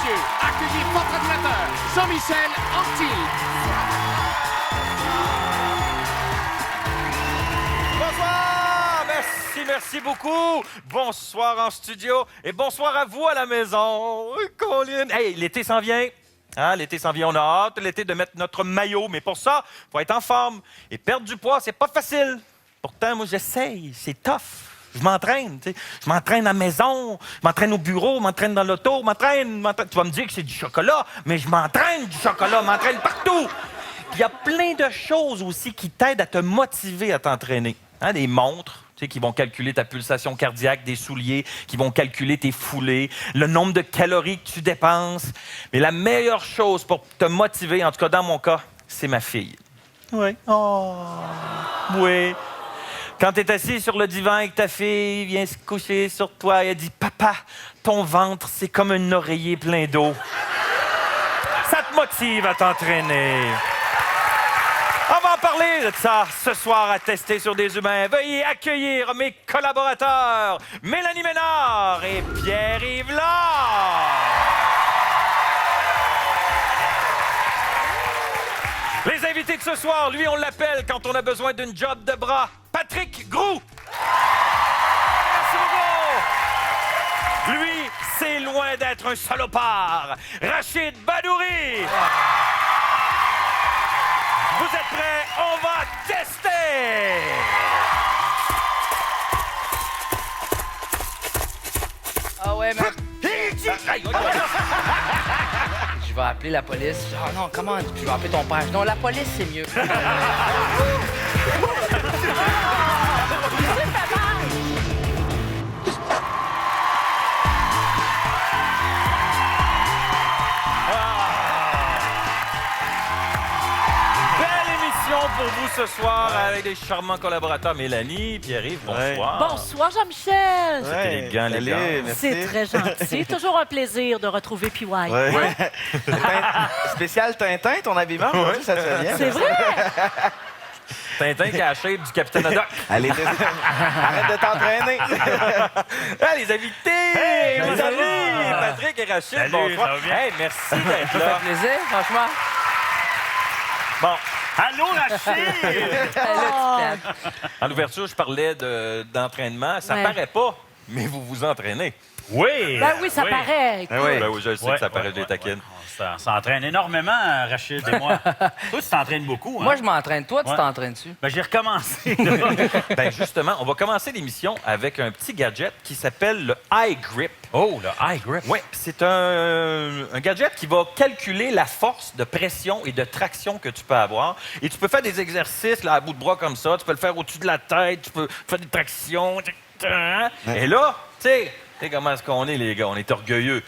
messieurs, accueillez votre animateur, Jean-Michel Anctil. Bonsoir! Merci beaucoup. Bonsoir en studio et bonsoir à vous à la maison. Colin. Hey, l'été s'en vient. Hein, l'été s'en vient, on a hâte l'été de mettre notre maillot, mais pour ça, il faut être en forme. Et perdre du poids, c'est pas facile. Pourtant, moi, j'essaye. C'est tough. Je m'entraîne, tu sais. Je m'entraîne à la maison, je m'entraîne au bureau, je m'entraîne dans l'auto, je m'entraîne. Tu vas me dire que c'est du chocolat, mais je m'entraîne du chocolat, je m'entraîne partout. Puis il y a plein de choses aussi qui t'aident à te motiver à t'entraîner. Hein, des montres, tu sais, qui vont calculer ta pulsation cardiaque, des souliers, qui vont calculer tes foulées, le nombre de calories que tu dépenses. Mais la meilleure chose pour te motiver, en tout cas dans mon cas, c'est ma fille. Oui. Oh. Oui. Quand tu es assis sur le divan et que ta fille vient se coucher sur toi et elle dit « Papa, ton ventre, c'est comme un oreiller plein d'eau. » Ça te motive à t'entraîner. On va en parler de ça ce soir à tester sur des humains. Veuillez accueillir mes collaborateurs, Mélanie Ménard et Pierre-Yves Lard. Les invités de ce soir, lui, on l'appelle quand on a besoin d'une job de bras. Patrick Groux. Merci beaucoup. Lui, c'est loin d'être un salopard. Rachid Badouri. Vous êtes prêts? On va tester! Ah ouais, mais... Je vais appeler la police. Oh non, comment? Je vais appeler ton père. Non, la police, c'est mieux. Pour vous ce soir avec des charmants collaborateurs Mélanie, Pierre-Yves, bonsoir. Bonsoir Jean-Michel. C'est élégant, les gars. C'est très gentil. Toujours un plaisir de retrouver PY. Spécial Tintin, ton habillement, ça te fait bien. C'est vrai? Tintin qui a la shape du capitaine Haddock. Allez, arrête de t'entraîner. Ah, les invités! Hey, les amis! Patrick et Rachid, salut, bonsoir. ça va bien? Hey, merci d'être Ça là. fait plaisir, franchement. Bon, Allô, Rachid! en ouverture, je parlais d'entraînement. Ça Ouais. paraît pas, mais vous vous entraînez. Oui! Ben oui, ça paraît. Ben oui, je sais que ça paraît, ouais, je les taquine. On s'entraîne énormément, Rachid et moi. Toi, tu t'entraînes beaucoup, hein? Moi, je m'entraîne. Toi, tu Ouais. t'entraînes-tu? Ben, j'ai recommencé. Ben justement, on va commencer l'émission avec un petit gadget qui s'appelle le High Grip. Oh, le high grip. Oui, c'est un gadget qui va calculer la force de pression et de traction que tu peux avoir. Et tu peux faire des exercices là, à bout de bras comme ça. Tu peux le faire au-dessus de la tête. Tu peux faire des tractions. Et là, tu sais comment est-ce qu'on est, les gars? On est orgueilleux.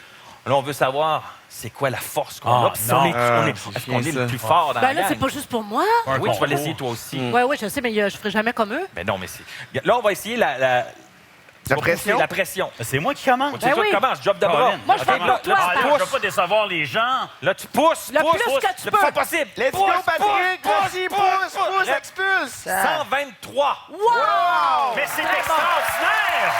Là, on veut savoir c'est quoi la force qu'on a. Puis si non. est-ce qu'on est le plus fort dans Ben la là, gang? c'est pas juste pour moi. Oui, tu vas concours. l'essayer toi aussi. Oui, je sais, mais je ferai jamais comme eux. Mais non, mais c'est... Là, on va essayer la pression? La pression. C'est moi qui commence. Tu sais oui. comment je job de bras. Colin. Moi, je fais OK, pour là, toi, là, Ah, tu là, je pousses. veux pas décevoir les gens. Là, tu pousses. Le pousses, plus pousses, que tu le peux. plus fort possible. Let's go, Patrick! Vas-y, pousse, expulse! 123. Wow! Mais c'est extraordinaire!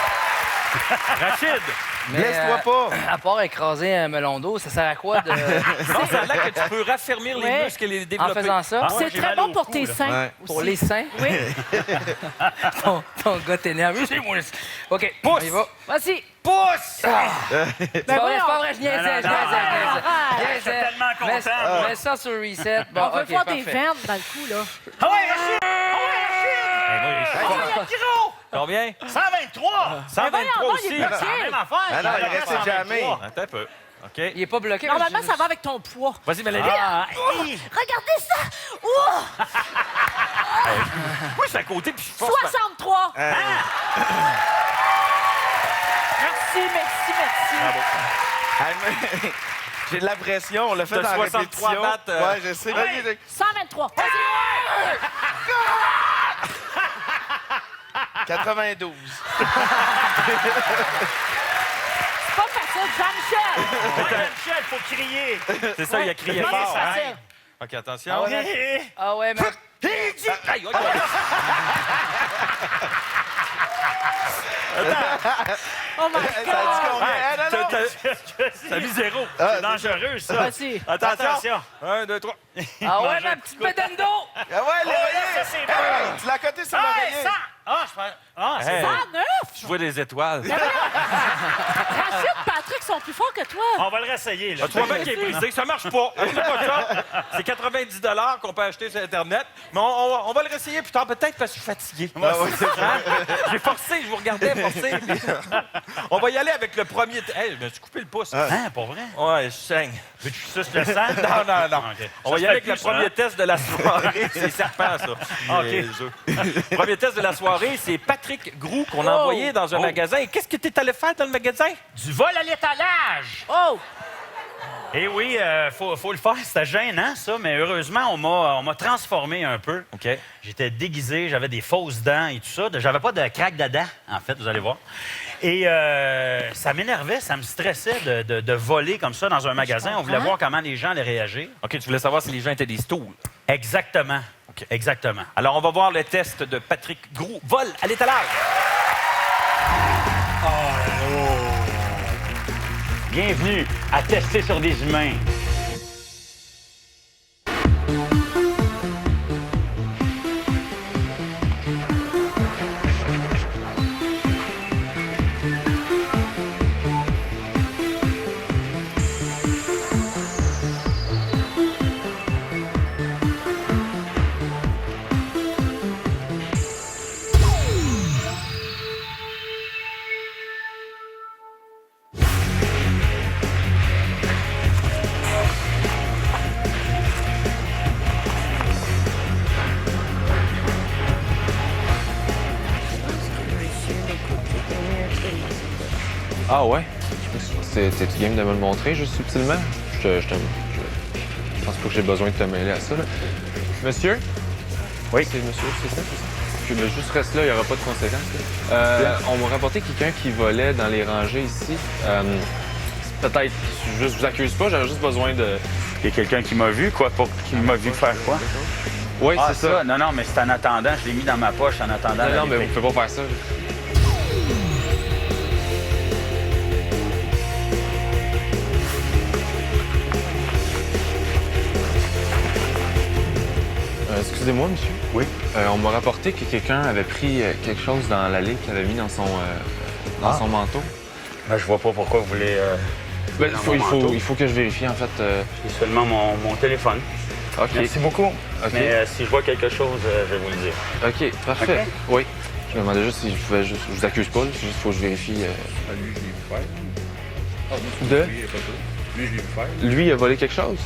Rachid, Mais, Laisse-toi pas. À part écraser un melon d'eau, ça sert à quoi de... non, ça a l'air que tu peux raffermir les Ouais. muscles et les en développer. faisant ça? Ah, C'est j'ai très mal bon au pour cou, tes là. seins. Ouais. Pour aussi. les seins? Oui. ton gars t'énerve. C'est moi. OK, Pousse. on y va. Vas-y. Pousse! C'est pas vrai, c'est pas vrai, je niaisais, je non, niaisais. Je suis tellement content. Mets ça sur reset. Bon, On veut OK, voir des parfait. veines dans le cou, là. Ah ouais, Rachid! Ah ouais, Rachid! Combien? 123! 123 voyons, aussi. il est C'est la même affaire. Ah non, il reste jamais. Attends un peu. OK. Il est pas bloqué. Normalement, ça va avec ton poids. Vas-y, Mélanie. Ah, Regardez ça! Ouh! Moi, je suis à côté puis je force. 63! Ah. Merci. Ah, mais- J'ai de la pression, on l'a fait T'as dans la 63 répétition. battes, Ouais, je sais. Vas-y, 123. Vas-y! 92. C'est pas facile, Jean-Michel! ouais, Michel, faut crier. C'est ça, il a crié C'est fort. hein? facile. OK, attention. Ah ouais, Ah ouais, mais... Aïe, OK. Oh my Ça God! dit combien? Ah, non, non. Ça a mis 0. Ah, C'est dangereux, ça. Vas-y. Attention. 1, 2, 3. Ah ouais, ma petite bédaine d'eau! Ah ouais, l'oreiller! ça, c'est Hey, bon. tu l'as coté sur Hey, l'oreiller. 100! Ah, je pense... Ah, c'est Hey. bon. 109! Je vois des étoiles. Rachid, Patrick sont plus forts que toi. On va le réessayer, là. Tu vois bien qu'il est brisé, ça marche pas. Achetez pas ça. C'est 90 qu'on peut acheter sur Internet. Mais on va le réessayer plus tard, peut-être parce que je suis fatigué. Ah ouais, c'est Hein? J'ai forcé, je vous regardais forcer. On va y aller avec le premier. Hey, je me suis coupé le pouce. Hein, pour vrai? Ouais, je saigne. Veux-tu que je suce le sang? Non, non, non. OK. On va Ça y se aller avec fait le plus, ça, premier hein? test de la soirée. C'est serpent, ça. OK. Niaiseux. Premier test de la soirée, c'est Patrick Groux qu'on a envoyé dans un magasin. Qu'est-ce que tu es allé faire dans le magasin? Du vol à l'étalage! Oh! Eh oui, faut le faire. C'était gênant, ça, mais heureusement, on m'a transformé un peu. OK. J'étais déguisé, j'avais des fausses dents et tout ça. J'avais pas de craque de dents, en fait, vous allez voir. Et ça m'énervait, ça me stressait de voler comme ça dans un magasin. On voulait comprends. voir comment les gens allaient réagir. OK, tu voulais savoir si les gens étaient des stools. Exactement. OK. Exactement. Alors, on va voir le test de Patrick Groux. Vol à l'étalage. Bienvenue à tester sur des humains. Ah ouais? T'es-tu game de me le montrer, juste subtilement? Je pense pas que j'ai besoin de te mêler à ça, là. Monsieur? Oui. C'est monsieur, c'est ça? Je vais juste reste là, il n'y aura pas de conséquences. là. On m'a rapporté quelqu'un qui volait dans les rangées ici. Peut-être, je vous accuse pas, j'avais juste besoin de... Il y a quelqu'un qui m'a vu, quoi, qui m'a vu faire quoi? Oui, Ah, c'est ça. Non, non, mais c'est en attendant. Je l'ai mis dans ma poche en attendant. Non, la non, mais vérité. vous pouvez pas faire ça. Excusez-moi, monsieur. Oui. On m'a rapporté que quelqu'un avait pris quelque chose dans l'allée qu'il avait mis dans son manteau. Ben, je vois pas pourquoi vous voulez... Ben, dans mon manteau. il faut que je vérifie, en fait. C'est seulement mon téléphone. OK. Merci beaucoup. OK. Mais si je vois quelque chose, je vais vous le dire. OK, parfait. OK. Oui. Je me demandais juste si je pouvais juste... Je vous accuse pas, là, c'est juste qu'il faut que je vérifie. Lui, je l'ai vu faire. De? Lui, il a pas ça. Lui, je l'ai vu faire. Lui, il a volé quelque chose?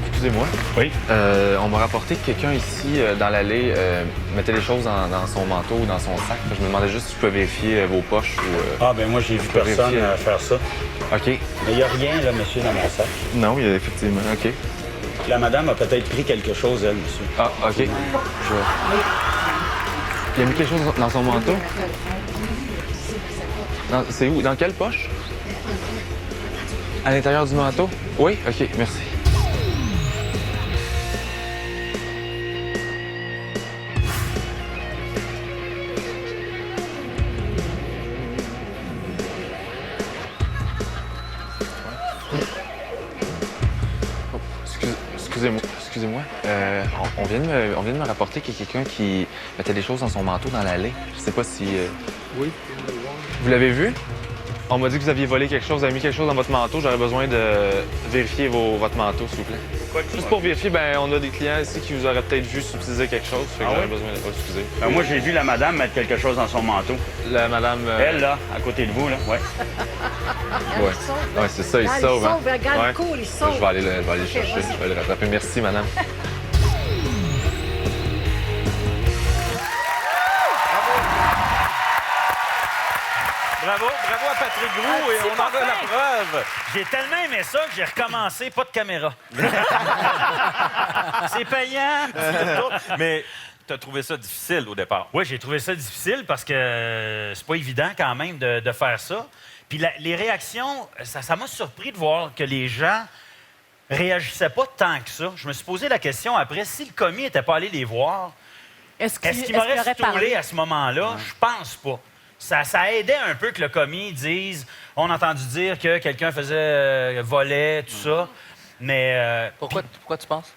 Excusez-moi. Oui. On m'a rapporté que quelqu'un ici, dans l'allée, mettait les choses dans son manteau ou dans son sac. Je me demandais juste si je pouvais vérifier vos poches ou... Ah, ben moi, j'ai vu peux personne vérifier. faire ça. OK. Mais il n'y a rien, là, monsieur, dans mon sac. Non, il y a effectivement. OK. La madame a peut-être pris quelque chose, elle, monsieur. Ah, OK. Il a mis quelque chose dans son manteau? C'est où? Dans quelle poche? À l'intérieur du manteau? Oui? OK, merci. Excusez-moi. On vient de me rapporter qu'il y a quelqu'un qui mettait des choses dans son manteau dans l'allée. Je sais pas si... Oui. Vous l'avez vu? On m'a dit que vous aviez volé quelque chose, vous avez mis quelque chose dans votre manteau. J'aurais besoin de vérifier votre manteau, s'il vous plaît. Juste pour vérifier, ben on a des clients ici qui vous auraient peut-être vu subtiliser quelque chose. Fait que j'aurais besoin de... Oh, excusez. Ben, moi, j'ai vu la madame mettre quelque chose dans son manteau. La madame... Elle, là, à côté de vous, là, ouais. Ouais, c'est ça, il se sauve, hein? Regarde, Ouais. cool, il sauve. Je vais aller le chercher, je vais le rattraper. Merci, madame. Bravo à Patrick Groux et c'est on en a la parfait. preuve. J'ai tellement aimé ça que j'ai recommencé, pas de caméra. C'est payant. Mais tu as trouvé ça difficile au départ. Oui, j'ai trouvé ça difficile parce que c'est pas évident quand même de faire ça. Puis les réactions, ça m'a surpris de voir que les gens réagissaient pas tant que ça. Je me suis posé la question après, si le commis n'était pas allé les voir, Est-ce est-ce qu'il qu'il m'aurait aurait stoulé parlé? à ce moment-là? Je pense pas. Ça aidait un peu que le commis dise « On a entendu dire que quelqu'un faisait voler, tout ça. » Mais Pourquoi tu penses?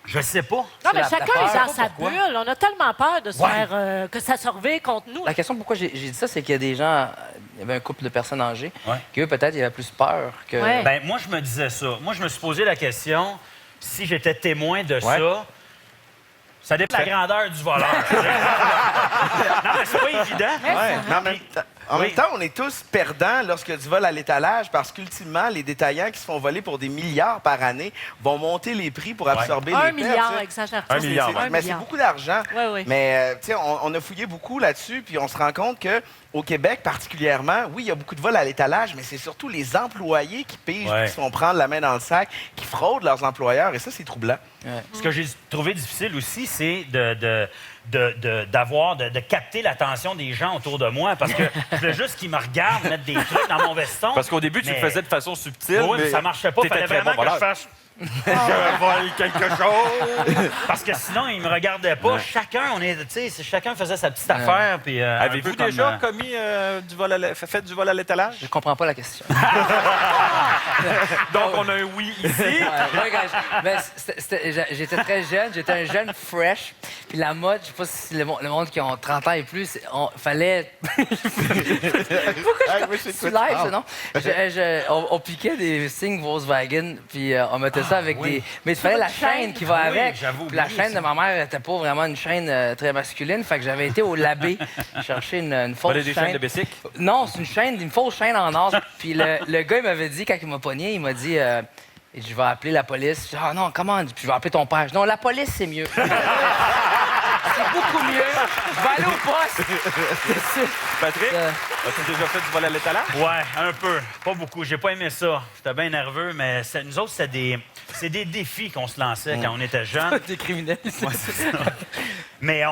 je sais pas. Non, mais la chacun peur, est dans sa pourquoi? bulle. On a tellement peur de se Ouais. faire que ça se revire contre nous. La question pourquoi j'ai dit ça, c'est qu'il y a des gens, il y avait un couple de personnes âgées, Ouais. qui eux, peut-être, ils avaient plus peur que... Ouais. Ben, moi, je me disais ça. Moi, je me suis posé la question, si j'étais témoin de ça dépend de la grandeur du voleur. Non, mais c'est pas évident. Ouais, mais en Oui. même temps, on est tous perdants lorsque du vol à l'étalage parce qu'ultimement, les détaillants qui se font voler pour des milliards par année vont monter les prix pour absorber les 1 pertes. milliard, tu sais. exagère Un milliard, ouais. Mais c'est beaucoup d'argent. Oui, oui. Mais tu sais, on a fouillé beaucoup là-dessus, puis on se rend compte que au Québec particulièrement, oui, il y a beaucoup de vols à l'étalage, mais c'est surtout les employés qui pigent, Ouais. qui se font prendre la main dans le sac, qui fraudent leurs employeurs, et ça, c'est troublant. Ce que j'ai trouvé difficile aussi, c'est de capter l'attention des gens autour de moi. Parce que je voulais juste qu'ils me regardent mettre des trucs dans mon veston. Parce qu'au début, tu le Mais- faisais de façon subtile. Oui, mais ça marchait pas. Il t'étais fallait très vraiment bon que je voleur. fasse... Je vole quelque chose. Parce que sinon, ils me regardaient pas. Chacun faisait sa petite affaire. Puis, un Avez-vous peu comme, déjà commis fait du vol à l'étalage? Je comprends pas la question. Donc, on a un oui ici. Ouais, ben, j'étais très jeune, j'étais un jeune fresh. Puis la mode, je sais pas si le monde qui ont 30 ans et plus, fallait... Pourquoi je suis live, ça, non? On piquait des signes Volkswagen, puis on mettait ça avec des... Mais il fallait la chaîne qui va Oui, avec. j'avoue, Puis la oublié chaîne ça. de ma mère n'était pas vraiment une chaîne très masculine, fait que j'avais été au labé chercher une fausse Voler des chaînes de bicycle? Non, c'est une fausse chaîne en or. Puis le gars, il m'avait dit, quand il m'a pogné, il m'a dit, je vais appeler la police. Je dis, ah non, comment? Puis je vais appeler ton père. Je dis, non, la police, c'est mieux. C'est beaucoup mieux. Je vais aller au poste. Patrick, as-tu déjà fait du vol à l'étalage? Ouais, un peu. Pas beaucoup. J'ai pas aimé ça. J'étais bien nerveux, mais nous autres, c'est des défis qu'on se lançait quand on était jeunes. Des criminels. Ouais, c'est ça. Mais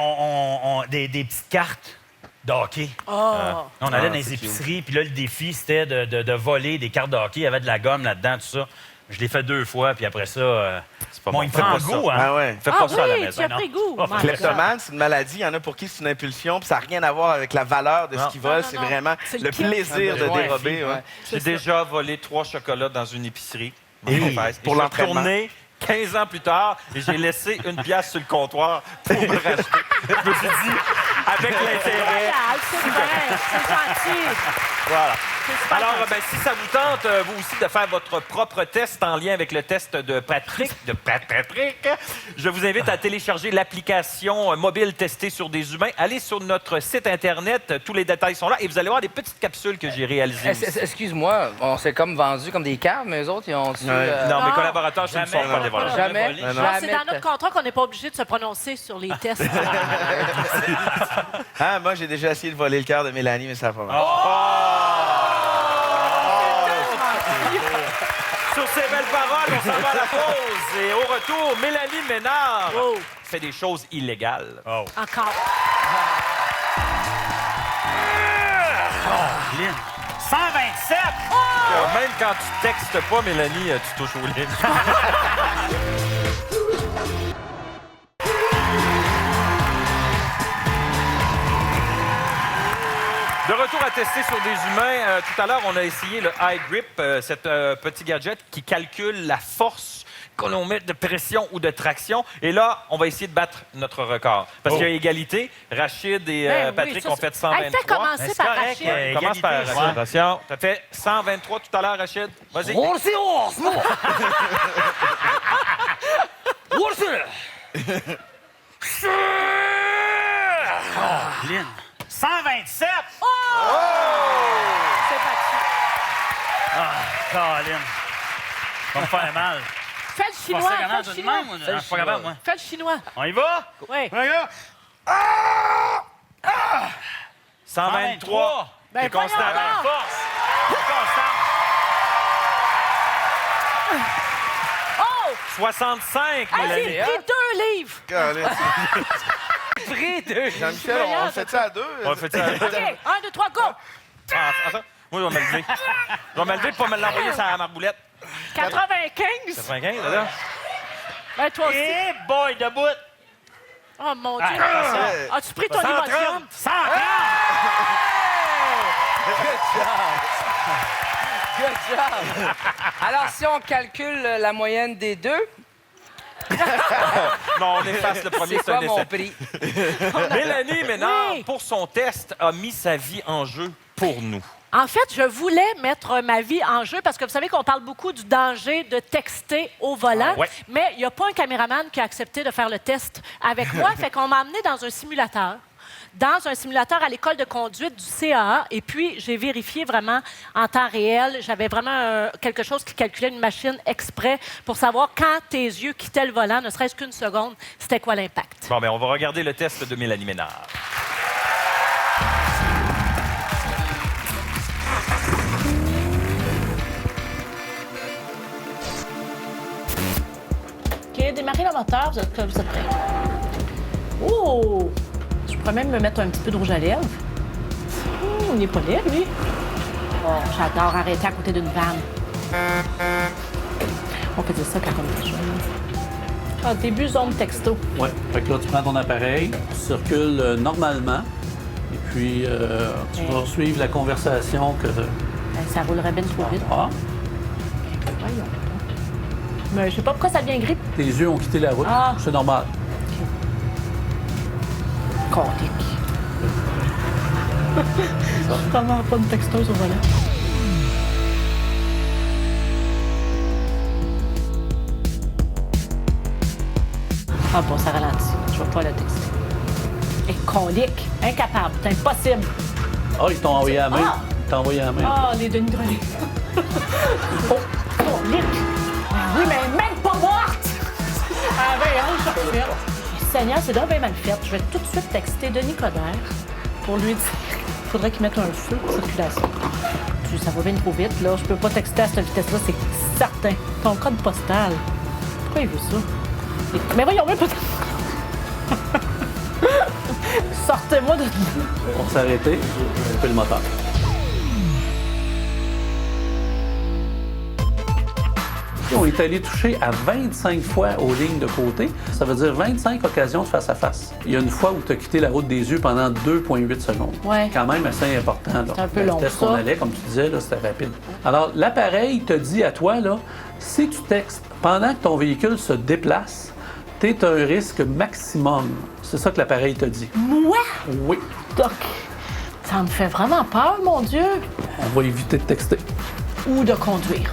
des petites cartes de hockey. Oh. On allait dans les épiceries, puis là, le défi, c'était de voler des cartes de hockey. Il y avait de la gomme là-dedans, tout ça. Je l'ai fait 2 fois, puis après ça, C'est pas bon, bon. il Fais prend pas ça. goût, hein? Ah ouais. Fais Ah pas ça à la oui, maison. tu as non. pris goût. Pas My God. Kleptomane, c'est une maladie. Il y en a pour qui c'est une impulsion, puis ça n'a rien à voir avec la valeur de Non. ce qu'ils volent. Non, C'est non, vraiment c'est le le kit. plaisir de Ouais, dérober. ouais. Ouais. J'ai déjà volé 3 chocolats dans une épicerie. Et pour pour l'entraînement. l'entraînement. 15 ans plus tard, et j'ai laissé une pièce sur le comptoir pour me racheter. Je me suis dit, avec l'intérêt. Royal, c'est vrai, c'est gentil. Voilà. C'est super Alors, gentil. ben, si ça vous tente, vous aussi, de faire votre propre test en lien avec le test de Patrick, je vous invite à télécharger l'application mobile testée sur des humains. Allez sur notre site Internet, tous les détails sont là, et vous allez voir des petites capsules que j'ai réalisées aussi. Excuse-moi, on s'est comme vendu comme des caves, mais eux autres, ils ont su... Non, mes Non. collaborateurs, ce ne sont pas des voleurs. Jamais. volé. Non, c'est dans notre contrat qu'on n'est pas obligé de se prononcer sur les tests. Ah, moi, j'ai déjà essayé de voler le cœur de Mélanie, mais ça n'a pas marché. Sur ces belles paroles, on s'en va à la pause. Et au retour, Mélanie Ménard Oh. fait des choses illégales. Oh. Encore. Lynn. 127! Même quand tu textes pas, Mélanie, tu touches aux lignes. De retour à tester sur des humains. Tout à l'heure, on a essayé le High Grip, cet petit gadget qui calcule la force que l'on met de pression ou de traction. Et là, on va essayer de battre notre record. Parce qu'il y a égalité. Rachid et Ben oui, Patrick ça, ont fait Hey, 123. fais commencer c'est par correct, Rachid. ouais. Commence par Égalité, Rachid. ouais. Attention. Tu as fait 123 tout à l'heure, Rachid. Vas-y. Lynn. 127! C'est battu. Colin. Ça va me faire mal. Fais le chinois, Pensais fais comment, le tout de chinois. même? Je suis pas capable, moi. Fais le chinois. On y va? Oui. Regarde. 123. Ben, C'est constant. voyons donc. Force. Constant. Oh! 65, Hey, Mélanie. j'ai pris 2 livres. Jean-Michel, on fait ça à deux. On fait ça. OK, 1, 2, 3, go! Ah, attends. Moi, je vais me lever. Je vais me lever pour me l'envoyer sur la marboulette. 95? 95, là? Ben, toi aussi. Eh boy, debout! Oh, mon Dieu. Ah, As-tu pris ton émotion? 130! Good job! Alors, si on calcule la moyenne des deux, Non, on efface le premier, c'est c'est un quoi mon essai. prix? Mélanie Ménard, Oui. pour son test, a mis sa vie en jeu pour nous. En fait, je voulais mettre ma vie en jeu parce que vous savez qu'on parle beaucoup du danger de texter au volant, Ouais. mais il n'y a pas un caméraman qui a accepté de faire le test avec moi. Fait qu'on m'a emmené dans un simulateur. Dans un simulateur à l'école de conduite du CAA. Et puis, j'ai vérifié vraiment en temps réel. J'avais vraiment quelque chose qui calculait une machine exprès pour savoir quand tes yeux quittaient le volant, ne serait-ce qu'une seconde, c'était quoi l'impact. Bon, ben, on va regarder le test de Mélanie Ménard. OK, démarrez le moteur, vous êtes prêts. Oh! Je pourrais même me mettre un petit peu de rouge à lèvres. On n'est pas laid, lui. Oh, j'adore arrêter à côté d'une vanne. On peut dire ça quand on est jeune. Ah, début zone texto. Oui. Fait que là, tu prends ton appareil, tu circules normalement, et puis tu vas suivre la conversation que. Ben, ça roulerait bien trop vite. Ah, Voyons. Mais je sais pas pourquoi ça devient gris. tes yeux ont quitté la route. Ah. C'est normal. Corique. Je suis vraiment pas une texteuse au volant. Ah bon, ça ralentit. Je vais pas le texter. Et colique. Incapable. C'est impossible. Ah, ils t'ont envoyé à la main. Ah. Ils t'ont envoyé à la main. Ah, les Denis Drolet. Oh, colique. Ah oui, mais même pas morte. Ah ben, je suis refaite. Seigneur, c'est donc bien mal fait. Je vais tout de suite texter Denis Coderre pour lui dire qu'il faudrait qu'il mette un feu de circulation. Ça va bien trop vite, là. Je peux pas texter à cette vitesse-là, c'est certain. Ton code postal. Pourquoi il veut ça? Mais voyons, même pas... Sortez-moi de... Pour s'arrêter, couper le moteur. On est allé toucher à 25 fois aux lignes de côté. Ça veut dire 25 occasions de face à face. Il y a une fois où tu as quitté la route des yeux pendant 2,8 secondes. Ouais. Quand même assez important. Là. C'est un peu La long, vitesse ça. qu'on allait, comme tu disais, là, c'était rapide. Alors, l'appareil te dit à toi, là, si tu textes pendant que ton véhicule se déplace, tu es à un risque maximum. C'est ça que l'appareil te dit. Moi? Oui. Doc, ça me fait vraiment peur, mon Dieu. On va éviter de texter. Ou de conduire.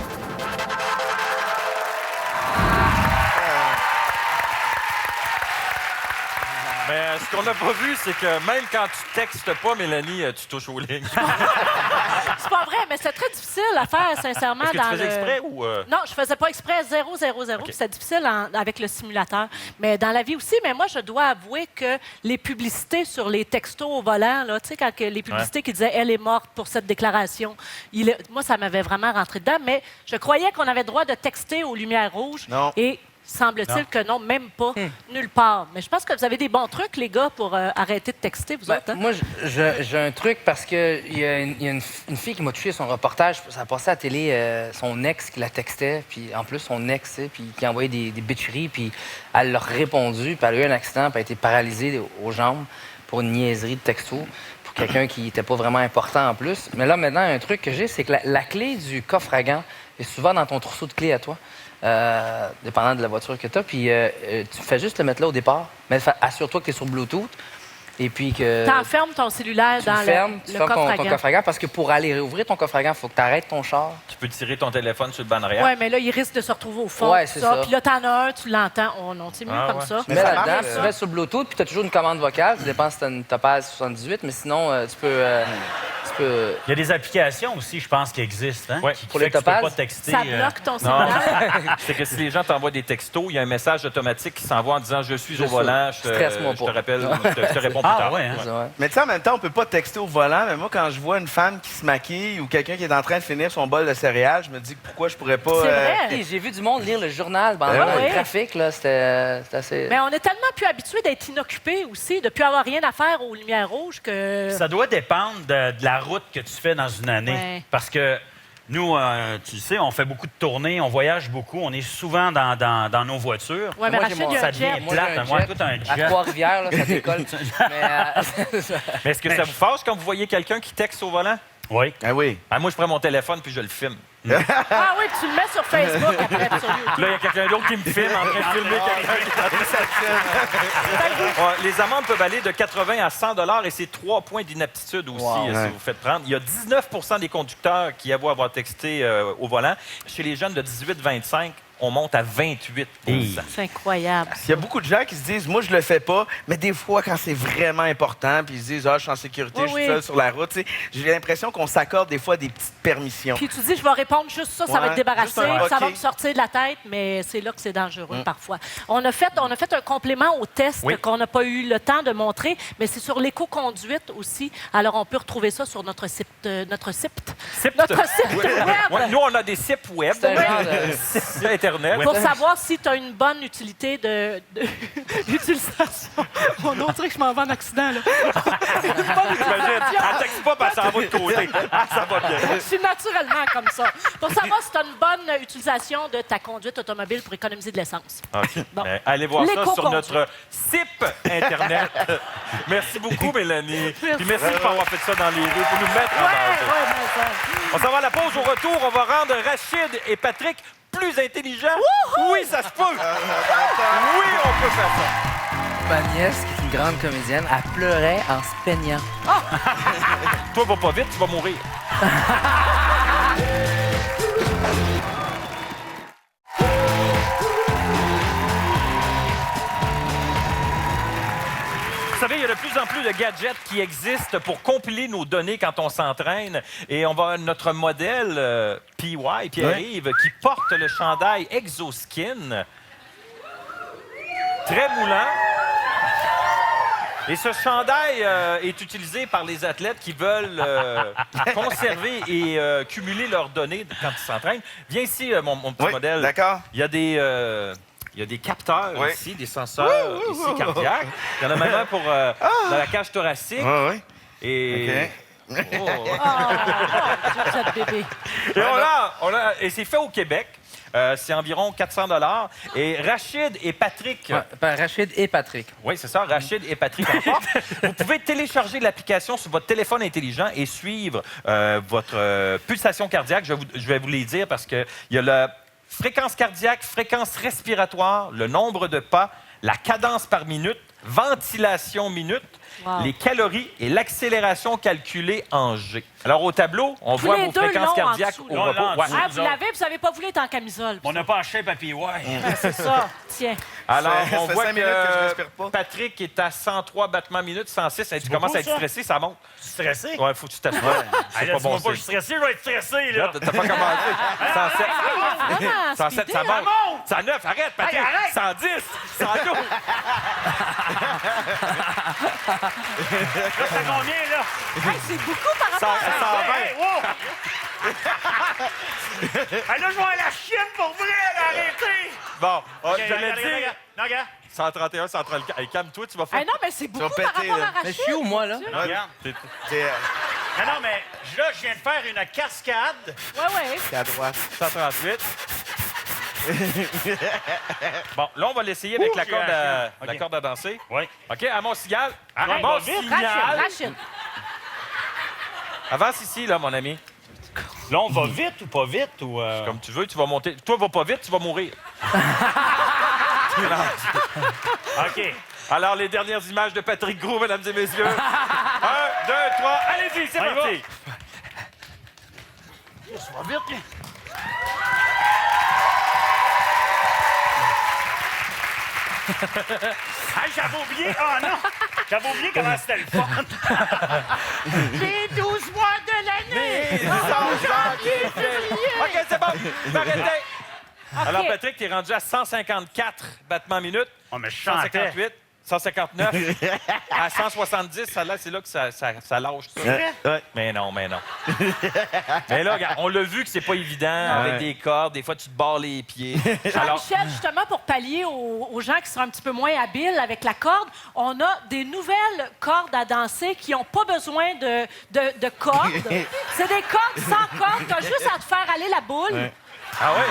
Mais ce qu'on n'a pas vu, c'est que même quand tu textes pas, Mélanie, tu touches aux lignes. C'est pas vrai, mais c'est très difficile à faire, sincèrement. Est-ce que dans tu faisais le... exprès ou... Non, je faisais pas exprès, 0, 0, 0. OK. C'était difficile avec le simulateur. Mais dans la vie aussi, mais moi, je dois avouer que les publicités sur les textos au volant, là, tu sais, quand les publicités qui disaient « Elle est morte pour cette déclaration », moi, ça m'avait vraiment rentré dedans. Mais je croyais qu'on avait le droit de texter aux lumières rouges. Non. Et semble-t-il que non, même pas, nulle part. Mais je pense que vous avez des bons trucs, les gars, pour arrêter de texter, vous Ben, autres. Hein? moi, j'ai un truc parce que il y a une fille qui m'a touché son reportage. Ça passait à la télé, son ex qui la textait, puis en plus son ex, tu sais, puis qui envoyait des bitcheries, puis elle leur a répondu, puis elle a eu un accident, puis elle a été paralysée aux jambes pour une niaiserie de texto, pour quelqu'un qui n'était pas vraiment important en plus. Mais là, maintenant, un truc que j'ai, c'est que la clé du coffre à gants est souvent dans ton trousseau de clés à toi. Dépendant de la voiture que tu as. Puis tu fais juste le mettre là au départ. Mais assure-toi que tu es sur Bluetooth. Et puis que. T'enfermes ton cellulaire Tu dans le fermes, le tu fermes coffre à ton gants. coffre à gants. Parce que pour aller réouvrir ton coffre à gants, il faut que tu arrêtes ton char. Tu peux tirer ton téléphone sur le banc arrière. Oui, mais là, il risque de se retrouver au fond. Ouais, c'est ça. Puis là, t'en as un, tu l'entends. Oh non, c'est mieux Ah, comme ouais. ça. Tu Mais mets ça là-dedans, marche, puis ça. tu mets sur Bluetooth, puis tu as toujours une commande vocale. Ça dépend si tu as une Topaz 78, mais sinon, tu peux. Il y a des applications aussi, je pense, qui existent. Hein? Ouais. Qui Pour fait les que tu peux Topaz, pas texter. Ça bloque ton Non, cellulaire. c'est que si les gens t'envoient des textos, il y a un message automatique qui s'envoie en disant « Je suis au volant, je Stresse-moi te pas. rappelle, je te réponds plus Ah, tard. ouais, hein? Ouais. Mais tu sais, en même temps, on peut pas texter au volant. Mais moi, quand je vois une femme qui se maquille ou quelqu'un qui est en train de finir son bol de céréales, je me dis pourquoi je pourrais pas. C'est vrai. Hey, j'ai vu du monde lire le journal pendant Ben le oui. trafic. Là, c'était assez. Mais on est tellement plus habitués d'être inoccupés aussi, de plus avoir rien à faire aux lumières rouges que... Ça doit dépendre de la route que tu fais dans une année. Ouais. Parce que Nous, tu sais, on fait beaucoup de tournées, on voyage beaucoup, on est souvent dans nos voitures. Ouais, mais Moi, Rachid, j'ai mon- il y a Ça un jet. devient Moi, j'ai plate. un Moi, jet. écoute, un À jet. Trois-Rivières, là, ça décolle. Mais est-ce que ça vous fâche quand vous voyez quelqu'un qui texte au volant? Oui. Ah oui. Ah, moi, je prends mon téléphone puis je le filme. Ah oui, puis tu le mets sur Facebook après, sur YouTube. Là, il y a quelqu'un d'autre qui me filme en train de filmer quelqu'un qui est en train de Ouais, les amendes peuvent aller de 80 à 100 $ et c'est 3 points d'inaptitude aussi si Ouais. vous vous faites prendre. Il y a 19 des conducteurs qui avouent avoir texté au volant. Chez les jeunes de 18-25, on monte à 28 C'est incroyable. Il y a beaucoup de gens qui se disent, moi, je le fais pas, mais des fois, quand c'est vraiment important, puis ils se disent, ah, je suis en sécurité, Oui, je suis oui. seul sur la route, tu sais, j'ai l'impression qu'on s'accorde des fois des petites permissions. Puis tu dis, je vais répondre juste ça, ça va Ouais, être débarrassé, juste un ça va OK. me sortir de la tête, mais c'est là que c'est dangereux parfois. On a fait un complément au test Oui. qu'on n'a pas eu le temps de montrer, mais c'est sur l'éco-conduite aussi. Alors, on peut retrouver ça sur notre site, notre site web. Ouais, nous, on a des sites web, C'est un genre de- sites Internet. Pour savoir si tu as une bonne utilité d'utilisation. On dirait que je m'en vais en accident, là. Imagine, elle texte pas parce qu'elle s'en va de côté. Ah, ça va bien. Je suis naturellement comme ça. Pour savoir si tu as une bonne utilisation de ta conduite automobile pour économiser de l'essence. OK. Bon. Allez voir ça sur L'éco-conduite. notre site Internet. Merci beaucoup, Mélanie. Puis merci pour avoir fait ça dans les rues, pour nous mettre en danger. On s'en va à la pause. Au retour, on va rendre Rachid et Patrick plus intelligents. Oui, ça se peut. Oui, on peut faire ça. Ma nièce, qui est une grande comédienne, elle pleurait en se peignant. Toi, va pas vite, tu vas mourir. Vous savez, il y a de plus en plus de gadgets qui existent pour compiler nos données quand on s'entraîne. Et on va notre modèle PY, Pierre-Yves, qui porte le chandail Exoskin. Très moulant. Et ce chandail est utilisé par les athlètes qui veulent conserver et cumuler leurs données quand ils s'entraînent. Viens ici, mon petit Oui, modèle. d'accord. Il y a des capteurs Oui. ici, des senseurs ici cardiaques. Il y en a même un pour dans la cage thoracique. Oui, oui. Et... OK. Oh. Cette bébé. Et et c'est fait au Québec. C'est environ 400 $. Et Rachid et Patrick... Rachid et Patrick. Oui, c'est ça, Rachid et Patrick en portent. Vous pouvez télécharger l'application sur votre téléphone intelligent et suivre votre pulsation cardiaque. Je vais vous les dire parce qu'il y a la fréquence cardiaque, fréquence respiratoire, le nombre de pas, la cadence par minute, ventilation minute, Wow. les calories et l'accélération calculée en G. Alors, au tableau, on Tous voit les vos deux fréquences longs en cardiaques dessous, au là. repos. Là, en Ouais. dessous. Ah, vous l'avez, vous n'avez pas voulu être en camisole. On n'a pas en shape à PY. C'est ça. Tiens. Alors, Ça on fait voit 5 minutes que je respire pas. Patrick est à 103 battements minutes, 106. Tu commences à être ça? stressé, ça monte. Tu es stressé? Ouais, faut que tu t'assoies. Hey, C'est là, pas dis-moi bon pas que je signe. suis stressé, je vais être stressé, là. T'as pas commencé. 107. Vraiment, 107, speedé, ça hein? monte. 109, arrête, Patrick. Hey, arrête. 110, 112. Là, c'est combien, là? Hey, c'est beaucoup par rapport à... 120. Hey, wow! Hey, là, je vais à la chienne pour vrai, là, arrêtez! Bon, OK, je l'ai regarde, dit. regarde. Non, regarde. 131, 134. Hey, calme-toi, tu vas faire... Hey, non, mais c'est beaucoup vas par péter, rapport à là. Rachid. Mais je suis où, moi, là? Regarde. C'est Non, mais là, je viens de faire une cascade. Ouais. à droite. 138. Bon, là, on va l'essayer avec la j'ai corde, lâché. la OK. corde à danser. Oui. OK, à mon signal. Arrête, À mon va vite. signal. Rachid. Avance ici, là, mon ami. Là, on va vite ou pas vite? Ou Comme tu veux, tu vas monter. Toi, va pas vite, tu vas mourir. OK. Alors, les dernières images de Patrick Gros, mesdames et messieurs. 1, 2, 3, allez-y, c'est On y parti. Ça va vite, hein? Hey, j'avais oublié! Ah non! J'avais oublié comment c'était le fun! Les 12 mois de l'année. OK, c'est bon. Je vais arrêter. OK. Alors, Patrick, t'es rendu à 154 battements minutes. Oh, mais je chantais. 158, 159. À 170, c'est là que ça lâche ça. Ouais. Mais non. Mais là, regarde, on l'a vu que c'est pas évident avec des cordes. Des fois, tu te barres les pieds. Alors, Jean-Michel, justement, pour pallier aux gens qui sont un petit peu moins habiles avec la corde, on a des nouvelles cordes à danser qui n'ont pas besoin de cordes. C'est des cordes sans cordes. Tu as juste à te faire aller la boule. Ouais. ah oui.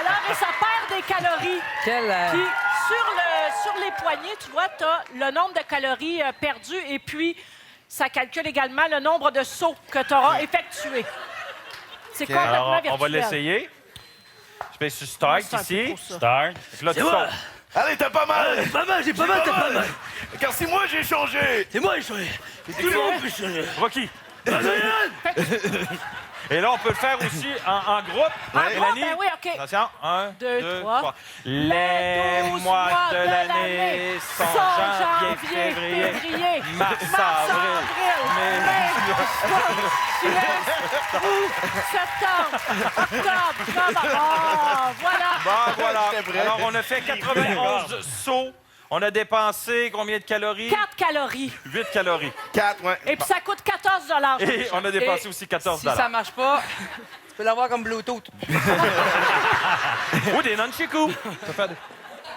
Alors, et ça perd des calories. Puis, sur les poignets, tu vois, tu as le nombre de calories perdues et puis ça calcule également le nombre de sauts que tu auras effectués. C'est complètement Alors, virtuel. on va l'essayer. Je vais sur Start C'est un peu ici. trop ça. Start. Puis là, tu sautes. Allez, t'as pas mal! Pas mal, j'ai pas mal, t'as pas mal. Car c'est moi j'ai changé! C'est moi, je suis. Tout le monde peut changer. Rocky. Et là, on peut le faire aussi en groupe. Mélanie? Ben oui, OK. Attention. 1, 2, 2, 3. 3. Les mois de l'année sont janvier, février, mars, avril, septembre, octobre, novembre. Oh, voilà. Bon, voilà. Alors, on a fait 91 sauts. On a dépensé combien de calories? 4 calories. 8 calories. 4, ouais. Et puis ça coûte 14 $. Et on a dépensé aussi 14 Si ça marche pas, tu peux l'avoir comme Bluetooth. Ou des nunchakus. Ça fait des-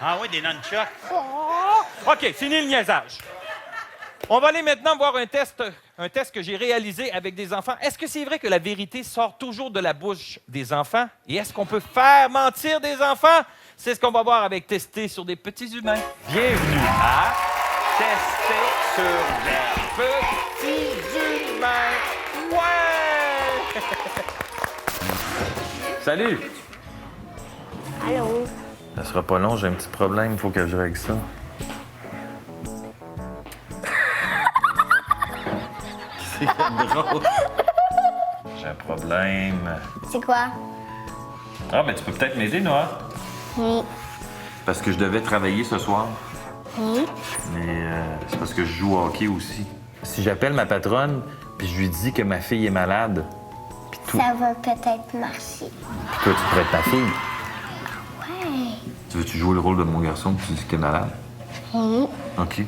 Ah oui, des nunchucks. OK, fini le niaisage. On va aller maintenant voir un test que j'ai réalisé avec des enfants. Est-ce que c'est vrai que la vérité sort toujours de la bouche des enfants? Et est-ce qu'on peut faire mentir des enfants? C'est ce qu'on va voir avec Tester sur des petits humains. Bienvenue à Tester sur des petits humains. Ouais! Salut! Allô? Ça sera pas long, j'ai un petit problème, il faut que je règle ça. C'est drôle. J'ai un problème. C'est quoi? Ah, ben tu peux peut-être m'aider, Noah? Oui. Parce que je devais travailler ce soir. Oui. Mais c'est parce que je joue au hockey aussi. Si j'appelle ma patronne, puis je lui dis que ma fille est malade, puis tout. Ça va peut-être marcher. Puis toi, tu pourrais être ma fille. Ouais. Tu veux-tu jouer le rôle de mon garçon, puis tu dis que t'es malade? Oui. OK.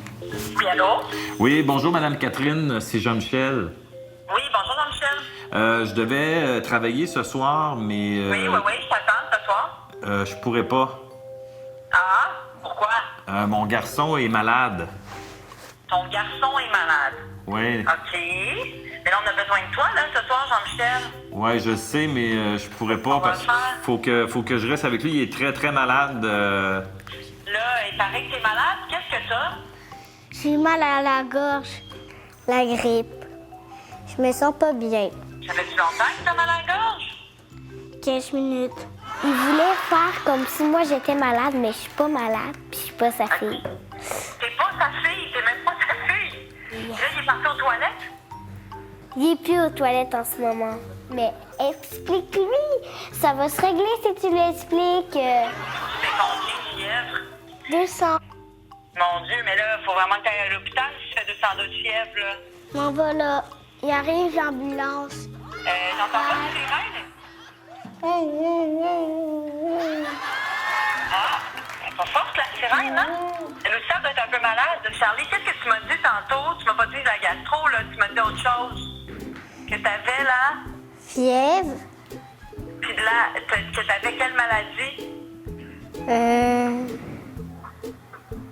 Oui, allô? Oui, bonjour, Madame Catherine, c'est Jean-Michel. Oui, bonjour, Jean-Michel. Je devais travailler ce soir, mais... Oui, je t'attends ce soir. Je pourrais pas. Ah, pourquoi? Mon garçon est malade. Ton garçon est malade. Oui. OK. Mais là, on a besoin de toi, là, ce soir, Jean-Michel. Ouais, je sais, mais je pourrais pas On va parce le faire. faut que je reste avec lui. Il est très, très malade. Là, il paraît que t'es malade. Qu'est-ce que t'as? J'ai mal à la gorge. La grippe. Je me sens pas bien. Ça fait-tu longtemps que t'as mal à la gorge? 15 minutes. Il voulait faire comme si moi j'étais malade, mais je suis pas malade, puis je suis pas sa fille. T'es pas sa fille. T'es même pas sa fille. Là, il est parti aux toilettes. Il est plus aux toilettes en ce moment. Mais explique-lui. Ça va se régler si tu lui expliques. C'est combien de fièvre? 200. Mon Dieu, mais là, faut vraiment que t'ailles à l'hôpital si tu fais 202 de fièvre, là. M'en va là. Il arrive l'ambulance. J'entends pas de sirène. Ah, c'est pas forte, la sirène, hein? Elle aussi, elle doit être un peu malade. Charlie, qu'est-ce que tu m'as dit tantôt? Tu m'as pas dit la gastro, là. Tu m'as dit autre chose. Que t'avais, là... Fièvre. Puis là, que t'avais quelle maladie?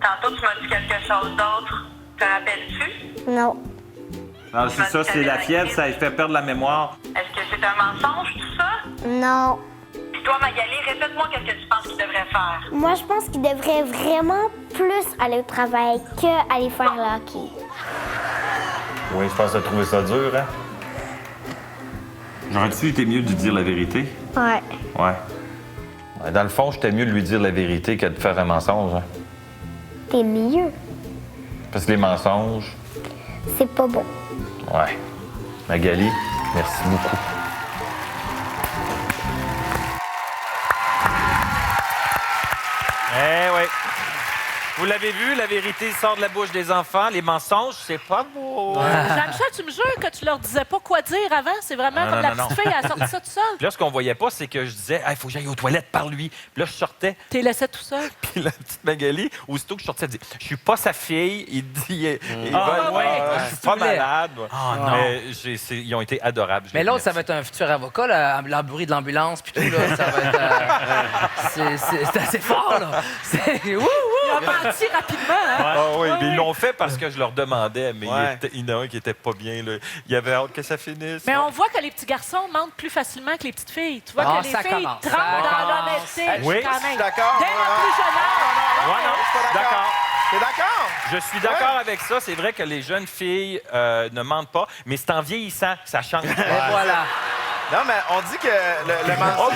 Tantôt, tu m'as dit quelque chose d'autre. Te rappelles-tu? Non. Non, c'est ça, c'est la fièvre, ça fait perdre la mémoire. Est-ce que c'est un mensonge, tout ça? Non. Puis toi, Magali, répète-moi qu'est-ce que tu penses qu'il devrait faire. Moi, je pense qu'il devrait vraiment plus aller au travail qu'aller faire le hockey. Oui, je pense que t'as trouvé ça dur, hein? J'aurais-tu été mieux de lui dire la vérité? Ouais. Ouais. Dans le fond, j'étais mieux de lui dire la vérité que de faire un mensonge, hein? T'es mieux. Parce que les mensonges... C'est pas bon. Ouais. Magali, merci beaucoup. Eh oui. Vous l'avez vu, la vérité sort de la bouche des enfants. Les mensonges, c'est pas beau. Jean-Michel, tu me jures que tu leur disais pas quoi dire avant? C'est vraiment comme la petite fille, elle a sorti ça tout seul. Puis là, ce qu'on voyait pas, c'est que je disais, il faut que j'aille aux toilettes par lui. Puis là, je sortais. T'es laissé tout seul? Puis la petite Magali, aussitôt que je sortais, elle dit, je suis pas sa fille. Il dit, je suis pas malade. Mais ils ont été adorables. Mais l'autre, ça va être un futur avocat, là, l'embrouille de l'ambulance, puis tout, là. Ça va être. C'est assez fort, là. Il a menti rapidement, hein? Ah oui, mais ils l'ont fait parce que je leur demandais, mais il y en a un qui était pas bien. Là. Il avait hâte que ça finisse. Mais on voit que les petits garçons mentent plus facilement que les petites filles. Tu vois que les filles trempent dans l'honnêteté. Oui, quand même. Je suis d'accord. Dès le plus jeune âge. Non, je suis pas d'accord. T'es d'accord? Je suis d'accord avec ça. C'est vrai que les jeunes filles ne mentent pas, mais c'est en vieillissant que ça change. Et voilà. Non, mais on dit que le mensonge...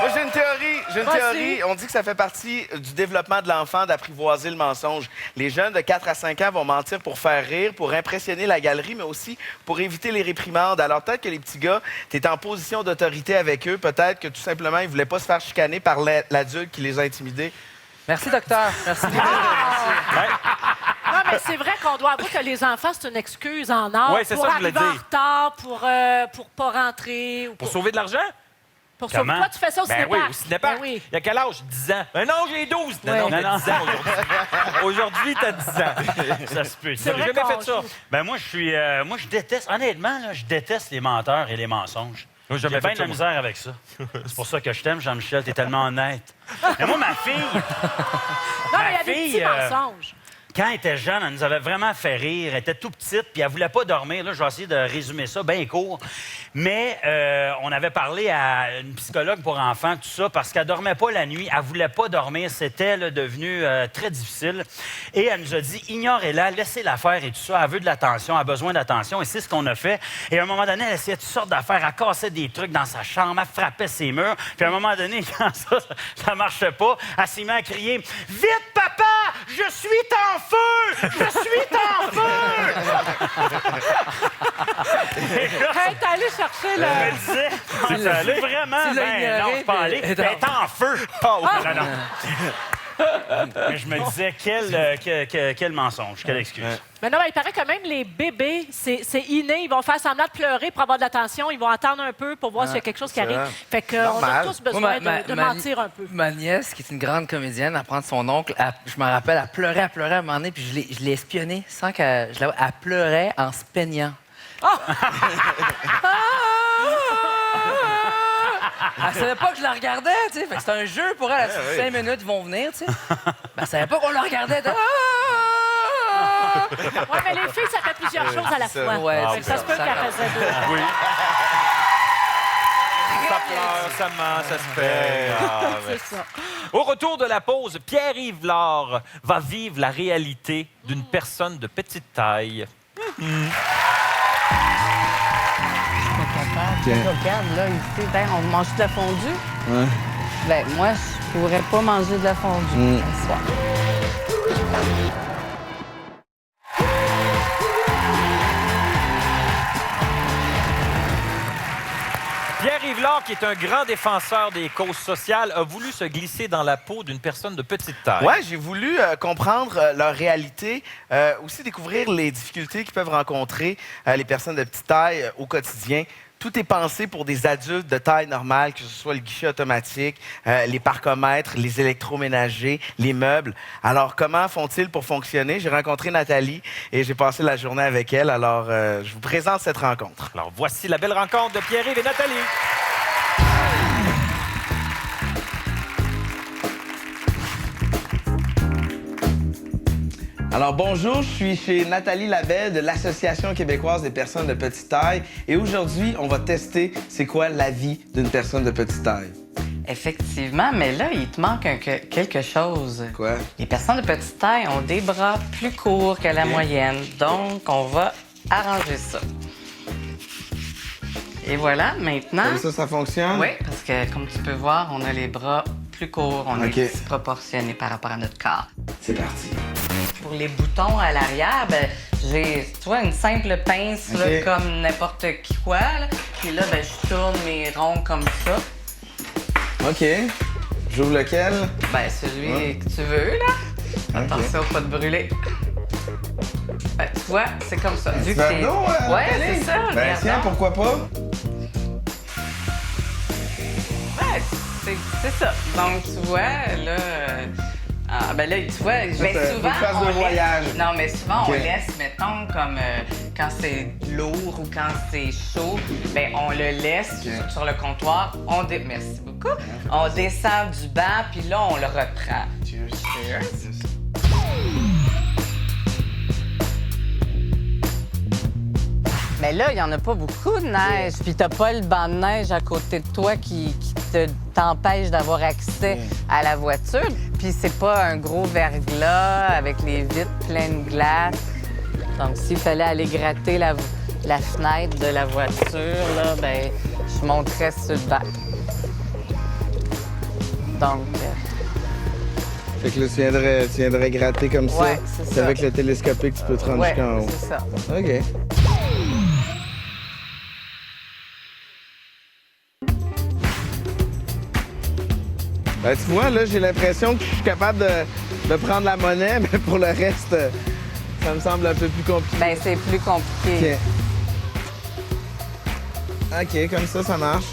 Moi, j'ai une théorie. On dit que ça fait partie du développement de l'enfant d'apprivoiser le mensonge. Les jeunes de 4 à 5 ans vont mentir pour faire rire, pour impressionner la galerie, mais aussi pour éviter les réprimandes. Alors, peut-être que les petits gars, tu es en position d'autorité avec eux. Peut-être que tout simplement, ils ne voulaient pas se faire chicaner par l'adulte qui les a intimidés. Merci, docteur. Merci. Non, mais c'est vrai qu'on doit avouer que les enfants, c'est une excuse en or Ouais, c'est pour ça que je arriver voulais en dire. retard, pour pas rentrer. Ou Pour sauver de l'argent? pour sauver. Toi, tu fais ça au Ben cinépark. oui, au cinépark. Ben oui. Il y a quel âge? 10 ans. Ben non, j'ai 12. Ouais. Non, t'as 10 ans aujourd'hui. Aujourd'hui, t'as 10 ans. Ça se peut. C'est J'ai vrai jamais qu'on fait ça. joue. Ben moi, je déteste, honnêtement, là, je déteste les menteurs et les mensonges. Moi, J'ai jamais bien fait de ça, la moi. misère avec ça. C'est pour ça que je t'aime, Jean-Michel. T'es tellement honnête. Mais moi, ma fille... Non, mais il y a des fille, petits mensonges. Quand elle était jeune, elle nous avait vraiment fait rire. Elle était tout petite, puis elle voulait pas dormir. Là, je vais essayer de résumer ça bien court. Mais on avait parlé à une psychologue pour enfants, tout ça, parce qu'elle dormait pas la nuit. Elle voulait pas dormir. C'était là, devenu très difficile. Et elle nous a dit, ignorez-la, laissez-la faire et tout ça. Elle veut de l'attention, elle a besoin d'attention. Et c'est ce qu'on a fait. Et à un moment donné, elle essayait toutes sortes d'affaires. Elle cassait des trucs dans sa chambre, elle frappait ses murs. Puis à un moment donné, quand ça marchait pas, elle s'est mise à crier, « Vite, papa! Je suis en feu! Je suis en feu! » Hey, t'es allé chercher le... Elle me disait, c'est allé vraiment, tu l'as ben ignoré, non, c'est pas allé. puis- Elle est en feu. Non, non. Mais je me disais, quel mensonge, quelle excuse. Mais non, il paraît que même les bébés, c'est inné. Ils vont faire semblant de pleurer pour avoir de l'attention. Ils vont attendre un peu pour voir s'il y a quelque chose qui arrive. vrai. Fait qu'on a tous besoin Moi, de mentir un peu. Ma nièce, qui est une grande comédienne, elle prend son oncle. Je me rappelle, elle pleurait à un moment donné, puis je l'ai espionnée sans que je la vois. Elle pleurait en se peignant. Elle savait pas que je la regardais, tu sais. Fait que c'était un jeu pour elle. Elle a dit, 5 minutes, ils vont venir, tu sais. Elle savait pas qu'on la regardait. Oui, mais les filles, ça fait plusieurs choses à la fois. Ouais, Fait que ça se peut ça. qu'elle faisait deux. Oui. Ça pleure, ça ment, ça se fait. C'est ça. Au retour de la pause, Pierre-Yves Lard va vivre la réalité d'une personne de petite taille. Regarde, là, ici, ben, on mange de la fondue. Ouais. Ben, moi, je pourrais pas manger de la fondue ce soir. Pierre-Yves Lard, qui est un grand défenseur des causes sociales, a voulu se glisser dans la peau d'une personne de petite taille. Oui, j'ai voulu comprendre leur réalité, aussi découvrir les difficultés qu'ils peuvent rencontrer les personnes de petite taille au quotidien. Tout est pensé pour des adultes de taille normale, que ce soit le guichet automatique, les parcomètres, les électroménagers, les meubles. Alors, comment font-ils pour fonctionner? J'ai rencontré Nathalie et j'ai passé la journée avec elle. Alors, je vous présente cette rencontre. Alors, voici la belle rencontre de Pierre-Yves et Nathalie. Alors bonjour, je suis chez Nathalie Labelle de l'Association québécoise des personnes de petite taille et aujourd'hui, on va tester c'est quoi la vie d'une personne de petite taille. Effectivement, mais là, il te manque quelque chose. Quoi? Les personnes de petite taille ont des bras plus courts que la moyenne, donc on va arranger ça. Et voilà, maintenant... Comme ça fonctionne? Oui, parce que comme tu peux voir, on a les bras plus courts, on est disproportionné par rapport à notre corps. C'est parti. Pour les boutons à l'arrière, ben, j'ai, tu vois, une simple pince là, comme n'importe qui quoi. Là. Puis là, ben, je tourne mes ronds comme ça. OK. J'ouvre lequel? Ben, celui que tu veux, là. Attention, pas de brûler. Ben, tu vois, c'est comme ça. Vu que Ben c'est... non, Ouais, c'est ça, Ben regarde tiens, donc. pourquoi pas? Ouais, c'est ça. Donc, tu vois, là... ben là, tu vois, mais souvent, faut que tu fasses on de laisse... voyage. Non, mais souvent, Ok. on laisse, mettons, comme quand c'est lourd ou quand c'est chaud, ben on le laisse sur le comptoir. Merci beaucoup. On descend du banc, puis là, on le reprend. Cheers. Mais là, il n'y en a pas beaucoup de neige. Puis t'as pas le banc de neige à côté de toi qui t'empêche d'avoir accès à la voiture. Puis c'est pas un gros verglas avec les vitres pleines de glace. Donc, s'il fallait aller gratter la fenêtre de la voiture, là, ben, je monterais sur le banc. Donc... Fait que là, tu viendrais gratter comme ça. Ouais, c'est ça. avec le télescopique que tu peux te rendre ouais, jusqu'en haut. c'est ça. OK. Ben, tu vois, là, j'ai l'impression que je suis capable de prendre la monnaie, mais pour le reste, ça me semble un peu plus compliqué. Ben, c'est plus compliqué. OK, comme ça marche.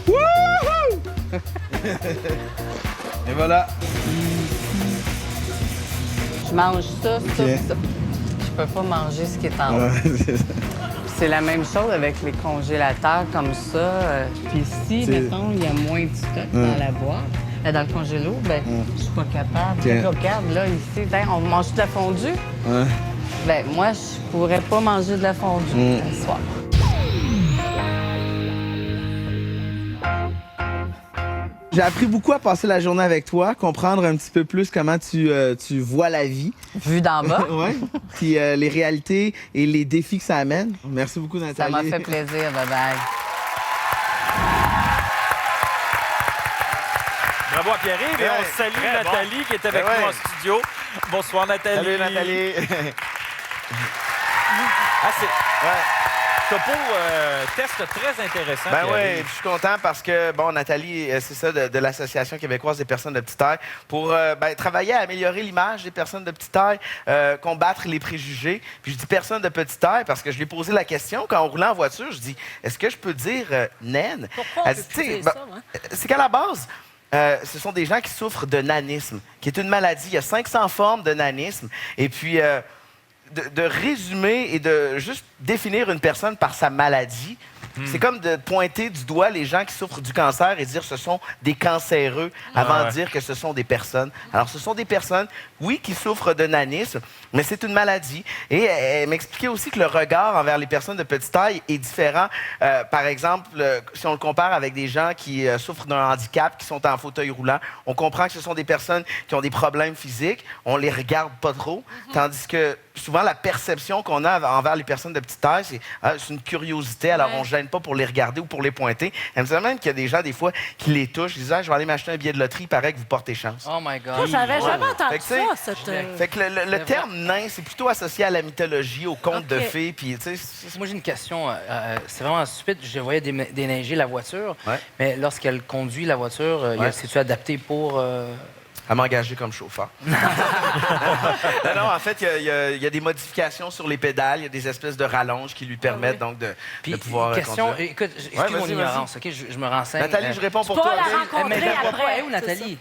Wouhou! Et voilà. Je mange ça, ça, OK. ça. Je peux pas manger ce qui est en haut. Ouais, c'est ça. C'est la même chose avec les congélateurs comme ça. Puis si, C'est- mettons, il y a moins de stock dans la boîte, dans le congélo, ben, je suis pas capable. OK. Regarde, là, ici, ben, on mange de la fondue. Ouais. Ben, moi, je pourrais pas manger de la fondue ce soir. J'ai appris beaucoup à passer la journée avec toi, comprendre un petit peu plus comment tu vois la vie. Vu d'en bas. Oui. Puis les réalités et les défis que ça amène. Merci beaucoup, Ça Nathalie. m'a fait plaisir. Bye-bye. Bravo à Pierre-Yves et on salue Très Nathalie qui est avec Ben nous ouais. en studio. Bonsoir Nathalie. Salut, Nathalie. Ah, c'est... Topo, test très intéressant. Ben Pierre-Yves. oui, je suis content parce que, bon, Nathalie, c'est ça, de l'Association québécoise des personnes de petite taille, pour travailler à améliorer l'image des personnes de petite taille, combattre les préjugés. Puis je dis personnes de petite taille parce que je lui ai posé la question quand on roulait en voiture, je dis, est-ce que je peux dire naine? Pourquoi on Elle peut dit, plus tu sais, dire ben, ça, hein? c'est qu'à la base, ce sont des gens qui souffrent de nanisme, qui est une maladie. Il y a 500 formes de nanisme. Et puis, de résumer et de juste définir une personne par sa maladie, c'est comme de pointer du doigt les gens qui souffrent du cancer et dire ce sont des cancéreux avant de dire que ce sont des personnes. Alors, ce sont des personnes, oui, qui souffrent de nanisme, mais c'est une maladie. Et elle m'expliquait aussi que le regard envers les personnes de petite taille est différent. Par exemple, si on le compare avec des gens qui souffrent d'un handicap, qui sont en fauteuil roulant, on comprend que ce sont des personnes qui ont des problèmes physiques, on les regarde pas trop, tandis que souvent, la perception qu'on a envers les personnes de petite taille, c'est une curiosité, alors on ne gêne pas pour les regarder ou pour les pointer. Elle me disait même qu'il y a des gens, des fois, qui les touchent. Ils disaient, je vais aller m'acheter un billet de loterie, il paraît que vous portez chance. Oh my God. Moi, j'avais jamais Fait entendu que, tu sais, ça, cette... Fait que le terme nain, c'est plutôt associé à la mythologie, aux contes de fées, puis tu sais... Moi, j'ai une question. C'est vraiment stupide. Je voyais déneiger la voiture, mais lorsqu'elle conduit la voiture, c'est-tu adapté pour... À m'engager comme chauffeur. non, en fait, il y a des modifications sur les pédales, il y a des espèces de rallonges qui lui permettent donc de pouvoir question, conduire. écoute, excuse mon ignorance, OK? Je me renseigne. Nathalie, je réponds pour peux toi. la OK? rencontrer Mais je la vois après, pas. Elle est où, c'est Nathalie?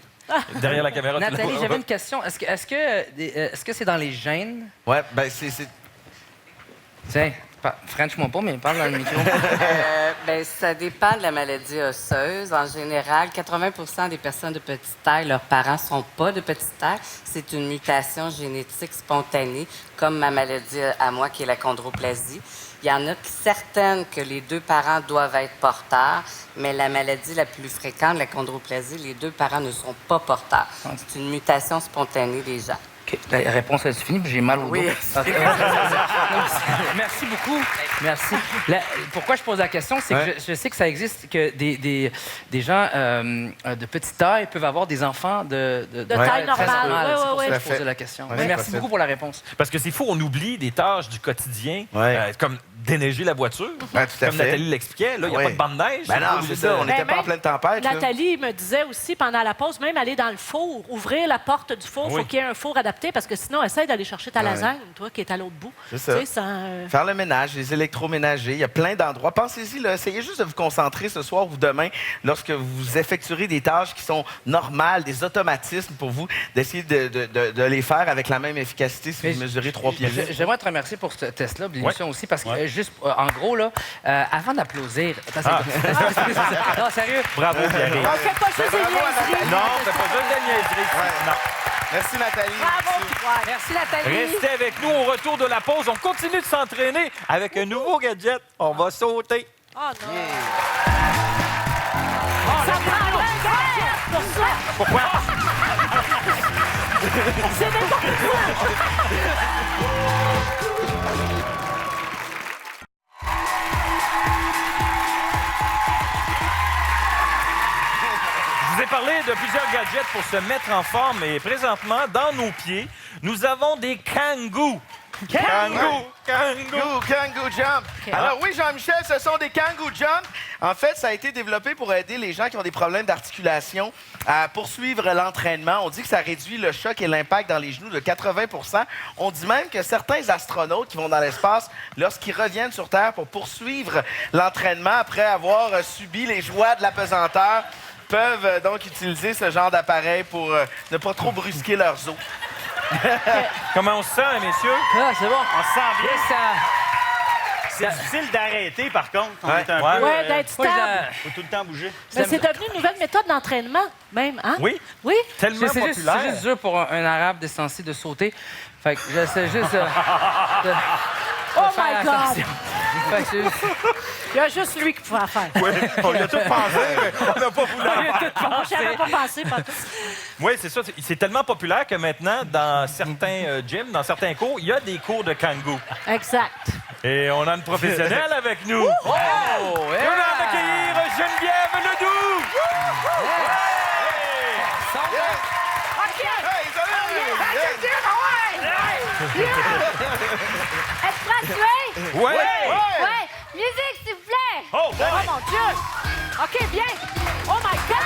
Derrière la caméra. tu la Nathalie, vois. j'avais une question. Est-ce que c'est dans les gènes? Ouais, ben c'est... Tiens, French-moi pas, mais parle dans le micro. Ben, ça dépend de la maladie osseuse. En général, 80 des personnes de petite taille, leurs parents sont pas de petite taille. C'est une mutation génétique spontanée, comme ma maladie à moi, qui est la chondroplasie. Il y en a certaines que les deux parents doivent être porteurs, mais la maladie la plus fréquente, la chondroplasie, les deux parents ne sont pas porteurs. C'est une mutation spontanée des gens. OK, la réponse est finie, puis j'ai mal au dos. Oui. Merci beaucoup. Merci. Pourquoi je pose la question, c'est que je sais que ça existe, que des gens de petite taille peuvent avoir des enfants de taille très normale. normale. C'est pour ça que je Ouais. posais la question. Ouais, Mais merci possible. beaucoup pour la réponse. Parce que c'est fou, on oublie des tâches du quotidien, Ouais. comme déneiger la voiture. Ben, tout à Comme fait. Nathalie l'expliquait, là, il n'y a Oui. pas de bande de neige. Ben non, c'est ça, on n'était pas en pleine tempête. là. Nathalie me disait aussi, pendant la pause, même aller dans le four, ouvrir la porte du four, il Oui. faut qu'il y ait un four adapté, parce que sinon, essaye d'aller chercher ta Ouais. lasagne, toi, qui est à l'autre bout. C'est ça. Tu sais, sans, Faire le ménage, les électroménagers, il y a plein d'endroits. Pensez-y, là, essayez juste de vous concentrer ce soir ou demain lorsque vous effectuerez des tâches qui sont normales, des automatismes pour vous, d'essayer de les faire avec la même efficacité si vous mesurez 3 pieds. J'aimerais te remercier pour ce test-là, puis l'émission aussi, parce que juste, en gros, là, avant d'applaudir... Attends, non, sérieux? Bravo, Pierre. On fait pas juste des niaiseries. Non, c'est pas juste de niaiserie. Non. Merci, Nathalie. Bravo, Pierre. Merci, Nathalie. Restez avec nous au retour de la pause. On continue de s'entraîner avec un nouveau gadget. On va sauter. Oh non. Ça prend un gadget pour ça. Pourquoi? C'est n'importe quoi. Je vous ai parlé de plusieurs gadgets pour se mettre en forme et présentement, dans nos pieds, nous avons des Kangoo. Kangoo Jump. Alors oui, Jean-Michel, ce sont des Kangoo Jump. En fait, ça a été développé pour aider les gens qui ont des problèmes d'articulation à poursuivre l'entraînement. On dit que ça réduit le choc et l'impact dans les genoux de 80 %. On dit même que certains astronautes qui vont dans l'espace, lorsqu'ils reviennent sur Terre pour poursuivre l'entraînement après avoir subi les joies de l'apesanteur, peuvent donc utiliser ce genre d'appareil pour ne pas trop brusquer leurs os. Comment on se sent, messieurs? Ah, c'est bon. On se sent bien. Ça... C'est difficile d'arrêter, par contre. On Ouais. est un Ouais. peu... Ouais, d'être Moi, stable. faut tout le temps bouger. Mais c'est devenu une nouvelle méthode d'entraînement, même, hein? Oui, Oui? tellement C'est populaire. juste dur pour un arabe descensé de sauter. Fait que j'essaie juste de Oh faire my God! attention. Fait que c'est- Il y a juste lui qui pouvait la faire. Oui, on y a tout pensé, mais on n'a pas voulu en faire. J'y avais pas pensé, pas tout. Oui, c'est ça. C'est tellement populaire que maintenant, dans certains gyms, dans certains cours, il y a des cours de Kangoo. Exact. Et on a une professionnelle avec nous. Oh! On va accueillir Geneviève Ledoux. Est-ce prêt? Ouais. Ouais. Musique, s'il vous plaît. Oh, Oh mon Dieu! OK, bien. Oh my God!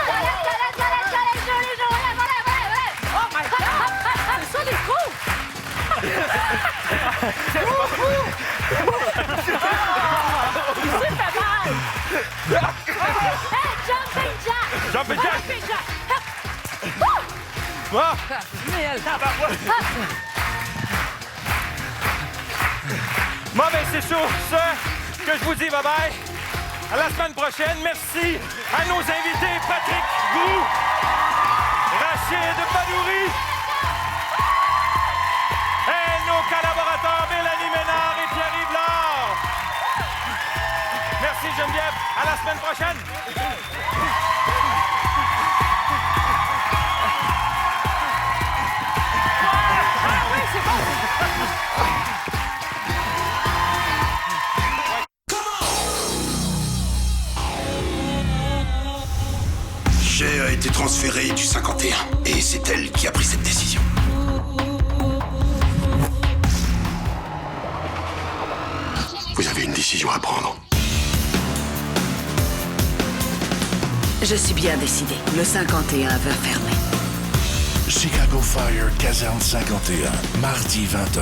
Oh my God! C'est ça les coups! Il s'est fait mal! Hey, jumping jack. Jumping jack. Jumping jack. Ah. Bon, ben, c'est sur ça que je vous dis bye-bye. À la semaine prochaine. Merci à nos invités Patrick Gou, Rachid Badouri et nos collaborateurs Mélanie Ménard et Pierre-Yves Lard. Merci Geneviève. À la semaine prochaine. Jay a été transféré du 51 et c'est elle qui a pris cette décision. Vous avez une décision à prendre. Je suis bien décidée. Le 51 va fermer. Chicago Fire, caserne 51, mardi 20h.